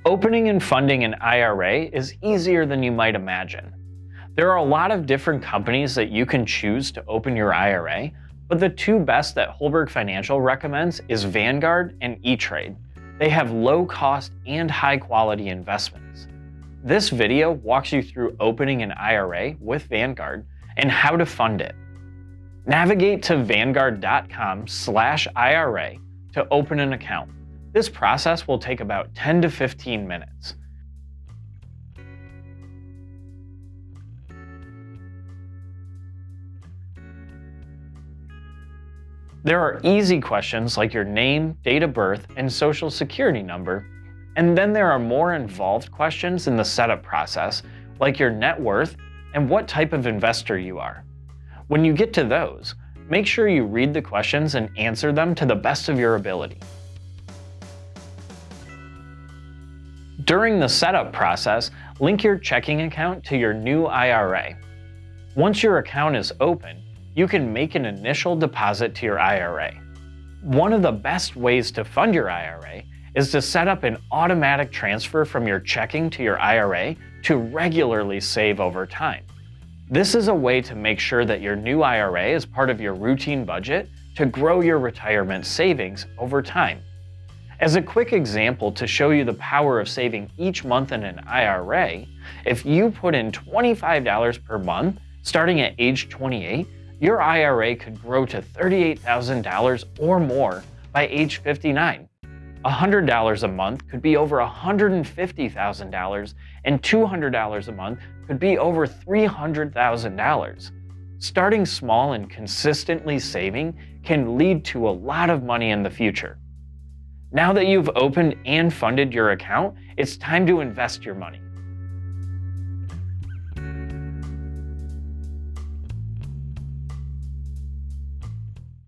Opening and funding an IRA is easier than you might imagine. There are a lot of different companies that you can choose to open your IRA, but the two best that Holberg Financial recommends is Vanguard and E-Trade. They have low cost and high quality investments. This video walks you through opening an IRA with Vanguard and how to fund it. Navigate to vanguard.com/IRA to open an account. This process will take about 10 to 15 minutes. There are easy questions like your name, date of birth, and social security number, and then there are more involved questions in the setup process, like your net worth and what type of investor you are. When you get to those, make sure you read the questions and answer them to the best of your ability. During the setup process, link your checking account to your new IRA. Once your account is open, you can make an initial deposit to your IRA. One of the best ways to fund your IRA is to set up an automatic transfer from your checking to your IRA to regularly save over time. This is a way to make sure that your new IRA is part of your routine budget to grow your retirement savings over time. As a quick example to show you the power of saving each month in an IRA, if you put in $25 per month starting at age 28, your IRA could grow to $38,000 or more by age 59. $100 a month could be over $150,000, and $200 a month could be over $300,000. Starting small and consistently saving can lead to a lot of money in the future. Now that you've opened and funded your account, it's time to invest your money.